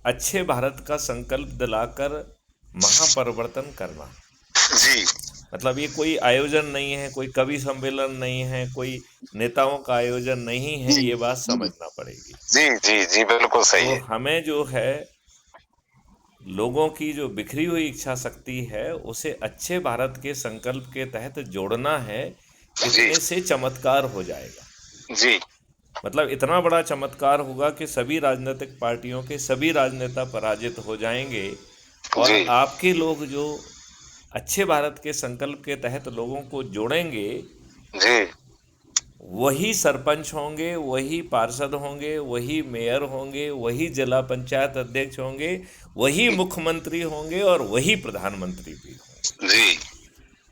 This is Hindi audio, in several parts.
अच्छे भारत का संकल्प दिलाकर महापरिवर्तन करना। जी मतलब ये कोई आयोजन नहीं है, कोई कवि सम्मेलन नहीं है, कोई नेताओं का आयोजन नहीं है, जी ये बात जी समझना पड़ेगी। जी जी जी बिल्कुल सही तो है। हमें जो है लोगों की जो बिखरी हुई इच्छा शक्ति है उसे अच्छे भारत के संकल्प के तहत जोड़ना है। जी इतने से चमत्कार हो जाएगा। जी मतलब इतना बड़ा चमत्कार होगा कि सभी राजनीतिक पार्टियों के सभी राजनेता पराजित हो जाएंगे और जी आपके लोग जो अच्छे भारत के संकल्प के तहत लोगों को जोड़ेंगे जी वही सरपंच होंगे, वही पार्षद होंगे, वही मेयर होंगे, वही जिला पंचायत अध्यक्ष होंगे, वही मुख्यमंत्री होंगे और वही प्रधानमंत्री भी होंगे। जी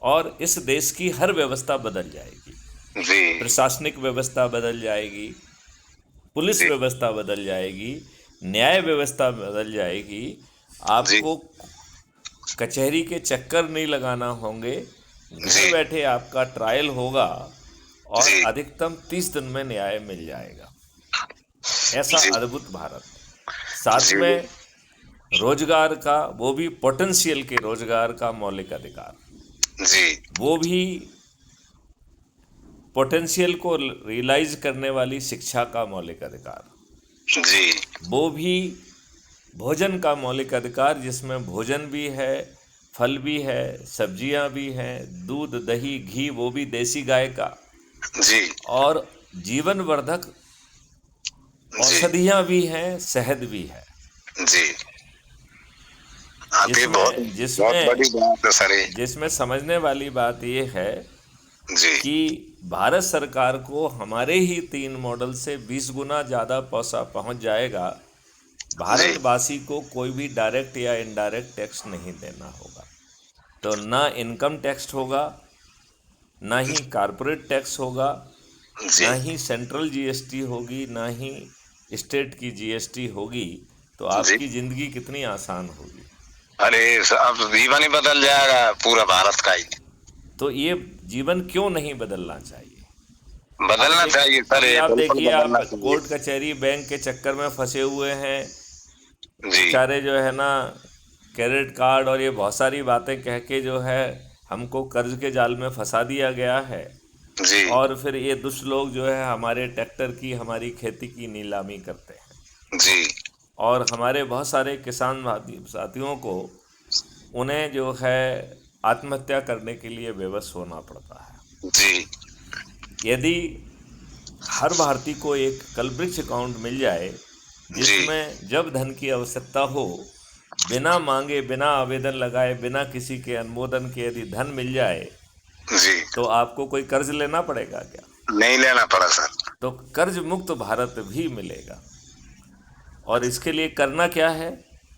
और इस देश की हर व्यवस्था बदल जाएगी। जी प्रशासनिक व्यवस्था बदल जाएगी, पुलिस जी व्यवस्था बदल जाएगी, न्याय व्यवस्था बदल जाएगी। जी आपको कचहरी के चक्कर नहीं लगाना होंगे, घर जी बैठे आपका ट्रायल होगा और जी अधिकतम 30 दिन में न्याय मिल जाएगा। ऐसा जी अद्भुत भारत। साथ जी में रोजगार का, वो भी पोटेंशियल के रोजगार का मौलिक अधिकार, जी वो भी पोटेंशियल को रियलाइज करने वाली शिक्षा का मौलिक अधिकार, जी वो भी भोजन का मौलिक अधिकार जिसमें भोजन भी है, फल भी है, सब्जियां भी हैं, दूध दही घी वो भी देसी गाय का, जी और जीवन वर्धक जी औषधियां भी हैं, शहद भी है। जी आप ये बहुत जिसमें बहुत जिसमें बड़ी बात है सर ये। जिसमें समझने वाली बात ये है जी कि भारत सरकार को हमारे ही 3 मॉडल से 20 गुना ज़्यादा पैसा पहुंच जाएगा। जी भारतवासी को कोई भी डायरेक्ट या इनडायरेक्ट टैक्स नहीं देना होगा। तो ना इनकम टैक्स होगा, ना ही कारपोरेट टैक्स होगा, जी ना ही सेंट्रल जीएसटी होगी, ना ही स्टेट की जीएसटी होगी। तो जी आपकी ज़िंदगी कितनी आसान होगी। अरे अब जीवन ही बदल जाएगा पूरा भारत का ही। तो ये जीवन क्यों नहीं बदलना चाहिए। अब बदलना देख चाहिए सर, अभी ये आप बिल्कुल देखिए, आप बदलना चाहिए। कोर्ट कचहरी बैंक के चक्कर में फंसे हुए हैं। जी बेचारे जो है ना, क्रेडिट कार्ड और ये बहुत सारी बातें कह के जो है हमको कर्ज के जाल में फंसा दिया गया है। जी और फिर ये दुष्ट लोग जो है हमारे ट्रैक्टर की, हमारी खेती की नीलामी करते हैं जी और हमारे बहुत सारे किसान साथियों को, उन्हें जो है आत्महत्या करने के लिए विवश होना पड़ता है। जी यदि हर भारतीय को एक कलवृक्ष अकाउंट मिल जाए जी जिसमें जब धन की आवश्यकता हो, बिना मांगे, बिना आवेदन लगाए, बिना किसी के अनुमोदन के यदि धन मिल जाए जी तो आपको कोई कर्ज लेना पड़ेगा क्या। नहीं लेना पड़ा सर। तो कर्ज मुक्त भारत भी मिलेगा। और इसके लिए करना क्या है,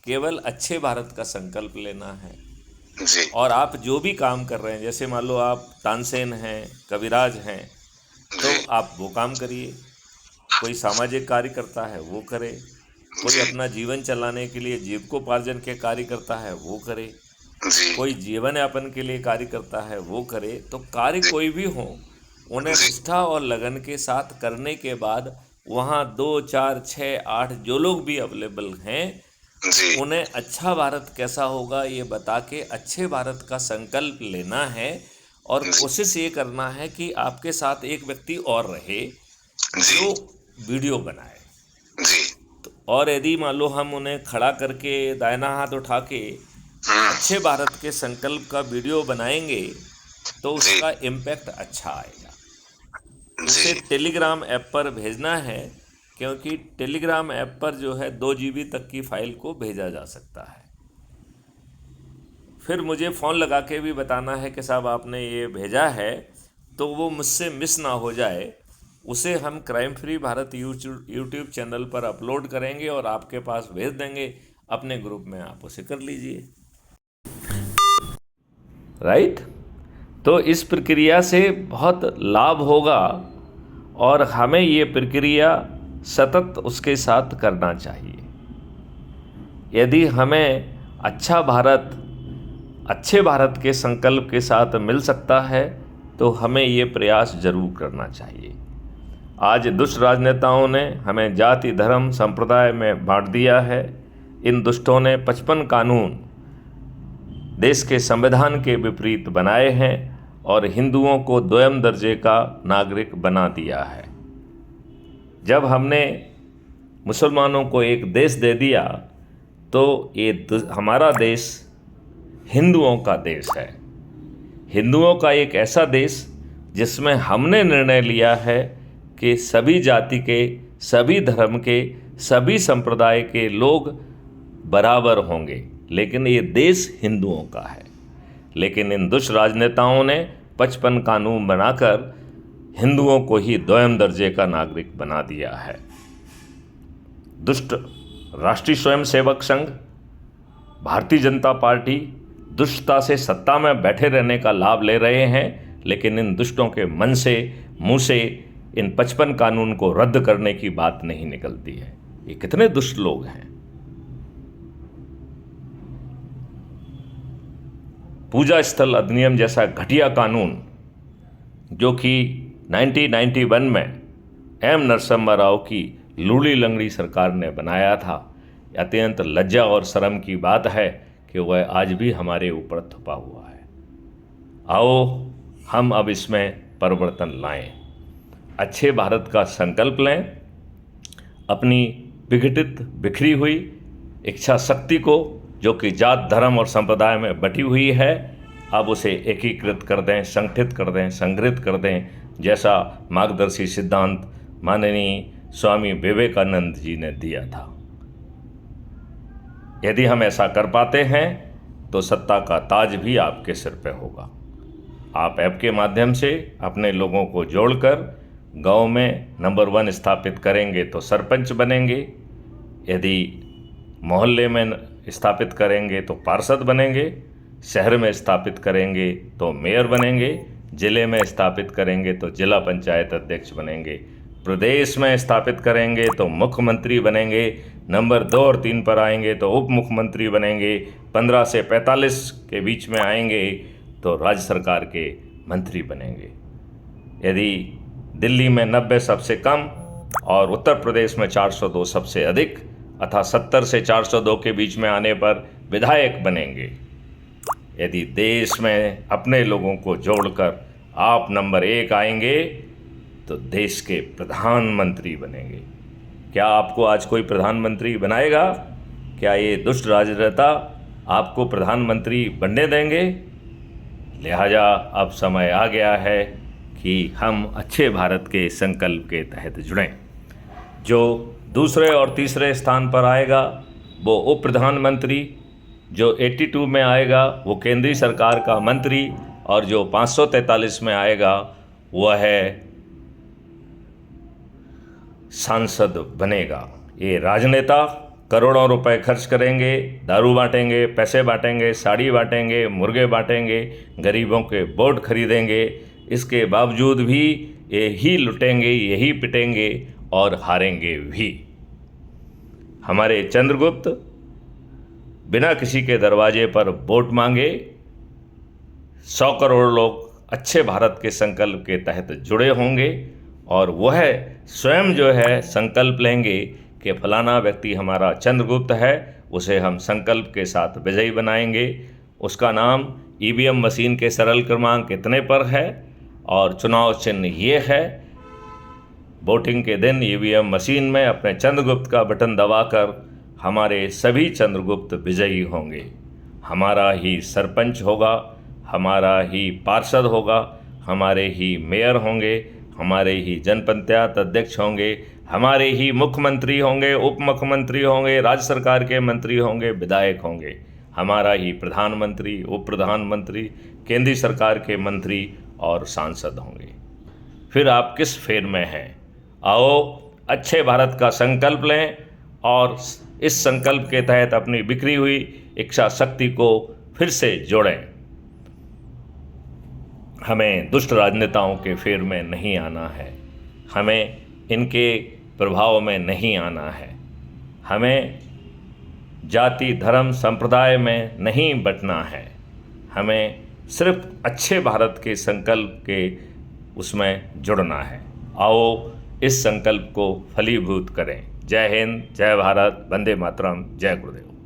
केवल अच्छे भारत का संकल्प लेना है। जी और आप जो भी काम कर रहे हैं, जैसे मान लो आप तानसेन हैं, कविराज हैं, तो जी आप वो काम करिए। कोई सामाजिक कार्य करता है वो करे, कोई जी अपना जीवन चलाने के लिए जीविकोपार्जन के कार्य करता है वो करे, जी कोई जीवन यापन के लिए कार्य करता है वो करे। तो कार्य जी कोई भी हो, उन्हें जी निष्ठा और लगन के साथ करने के बाद वहाँ 2 4 6 8 जो लोग भी अवेलेबल हैं, जी उन्हें अच्छा भारत कैसा होगा ये बता के अच्छे भारत का संकल्प लेना है। और जी कोशिश ये करना है कि आपके साथ एक व्यक्ति और रहे जी जो वीडियो बनाए। जी और यदि मान लो हम उन्हें खड़ा करके दाहिना हाथ उठा के अच्छे भारत के संकल्प का वीडियो बनाएंगे तो जी उसका इम्पैक्ट अच्छा आएगा। उसे जी टेलीग्राम ऐप पर भेजना है, क्योंकि टेलीग्राम ऐप पर जो है 2 GB तक की फाइल को भेजा जा सकता है। फिर मुझे फ़ोन लगा के भी बताना है कि साहब आपने ये भेजा है, तो वो मुझसे मिस ना हो जाए। उसे हम crime free Bharat YouTube channel पर अपलोड करेंगे और आपके पास भेज देंगे। अपने ग्रुप में आप उसे कर लीजिए। राइट। तो इस प्रक्रिया से बहुत लाभ होगा और हमें ये प्रक्रिया सतत उसके साथ करना चाहिए। यदि हमें अच्छा भारत, अच्छे भारत के संकल्प के साथ मिल सकता है तो हमें ये प्रयास जरूर करना चाहिए। आज दुष्ट राजनेताओं ने हमें जाति धर्म संप्रदाय में बांट दिया है। इन दुष्टों ने 55 कानून देश के संविधान के विपरीत बनाए हैं और हिंदुओं को द्वितीय दर्जे का नागरिक बना दिया है। जब हमने मुसलमानों को एक देश दे दिया तो ये हमारा देश हिंदुओं का देश है, हिंदुओं का एक ऐसा देश जिसमें हमने निर्णय लिया है कि सभी जाति के, सभी धर्म के, सभी संप्रदाय के लोग बराबर होंगे, लेकिन ये देश हिंदुओं का है। लेकिन इन दुष्ट राजनेताओं ने 55 कानून बनाकर हिंदुओं को ही द्वितीय दर्जे का नागरिक बना दिया है। दुष्ट राष्ट्रीय स्वयंसेवक संघ, भारतीय जनता पार्टी दुष्टता से सत्ता में बैठे रहने का लाभ ले रहे हैं, लेकिन इन दुष्टों के मन से, मुंह से इन 55 कानून को रद्द करने की बात नहीं निकलती है। ये कितने दुष्ट लोग हैं। पूजा स्थल अधिनियम जैसा घटिया कानून जो कि 1991 में एम नरसिम्हा राव की लूली लंगड़ी सरकार ने बनाया था, अत्यंत लज्जा और शर्म की बात है कि वह आज भी हमारे ऊपर थुपा हुआ है। आओ हम अब इसमें परिवर्तन लाएं, अच्छे भारत का संकल्प लें, अपनी विघटित बिखरी हुई इच्छा शक्ति को जो कि जात, धर्म और संप्रदाय में बटी हुई है, अब उसे एकीकृत कर दें, संगठित कर दें, संग्रहित कर दें, जैसा मार्गदर्शी सिद्धांत माननीय स्वामी विवेकानंद जी ने दिया था। यदि हम ऐसा कर पाते हैं तो सत्ता का ताज भी आपके सिर पे होगा। आप ऐप के माध्यम से अपने लोगों को जोड़कर गांव में नंबर 1 स्थापित करेंगे तो सरपंच बनेंगे, यदि मोहल्ले में स्थापित करेंगे तो पार्षद बनेंगे, शहर में स्थापित करेंगे तो मेयर बनेंगे, ज़िले में स्थापित करेंगे तो जिला पंचायत अध्यक्ष बनेंगे, प्रदेश में स्थापित करेंगे तो मुख्यमंत्री बनेंगे, नंबर 2 और 3 पर आएंगे तो उप मुख्यमंत्री बनेंगे, 15 से 45 के बीच में आएंगे तो राज्य सरकार के मंत्री बनेंगे। यदि दिल्ली में 90 सबसे कम और उत्तर प्रदेश में 402 सबसे अधिक अथा 70 से 402 के बीच में आने पर विधायक बनेंगे। यदि देश में अपने लोगों को जोड़कर आप नंबर 1 आएंगे तो देश के प्रधानमंत्री बनेंगे। क्या आपको आज कोई प्रधानमंत्री बनाएगा? क्या ये दुष्ट राजनेता आपको प्रधानमंत्री बनने देंगे? लिहाजा अब समय आ गया है कि हम अच्छे भारत के संकल्प के तहत जुड़ें। जो दूसरे और तीसरे स्थान पर आएगा वो उप प्रधानमंत्री, जो 82 में आएगा वो केंद्रीय सरकार का मंत्री, और जो 543 में आएगा वह है सांसद बनेगा। ये राजनेता करोड़ों रुपए खर्च करेंगे, दारू बांटेंगे, पैसे बांटेंगे, साड़ी बांटेंगे, मुर्गे बांटेंगे, गरीबों के वोट खरीदेंगे, इसके बावजूद भी यही लुटेंगे, यही पिटेंगे और हारेंगे भी। हमारे चंद्रगुप्त बिना किसी के दरवाजे पर वोट मांगे 100 करोड़ लोग अच्छे भारत के संकल्प के तहत जुड़े होंगे और वह स्वयं जो है संकल्प लेंगे कि फलाना व्यक्ति हमारा चंद्रगुप्त है, उसे हम संकल्प के साथ विजयी बनाएंगे। उसका नाम ईवीएम मशीन के सरल क्रमांक इतने पर है और चुनाव चिन्ह ये है। वोटिंग के दिन ईवीएम मशीन में अपने चंद्रगुप्त का बटन दबाकर हमारे सभी चंद्रगुप्त विजयी होंगे। हमारा ही सरपंच होगा, हमारा ही पार्षद होगा, हमारे ही मेयर होंगे, हमारे ही जनपंचायत अध्यक्ष होंगे, हमारे ही मुख्यमंत्री होंगे, उप मुख्यमंत्री होंगे, राज्य सरकार के मंत्री होंगे, विधायक होंगे, हमारा ही प्रधानमंत्री, उप प्रधानमंत्री, केंद्रीय सरकार के मंत्री और सांसद होंगे। फिर आप किस फेर में हैं? आओ अच्छे भारत का संकल्प लें और इस संकल्प के तहत अपनी बिखरी हुई इच्छा शक्ति को फिर से जोड़ें। हमें दुष्ट राजनेताओं के फेर में नहीं आना है, हमें इनके प्रभाव में नहीं आना है, हमें जाति, धर्म, संप्रदाय में नहीं बंटना है, हमें सिर्फ अच्छे भारत के संकल्प के उसमें जुड़ना है। आओ इस संकल्प को फलीभूत करें। जय हिंद, जय भारत, वंदे मातरम, जय गुरुदेव।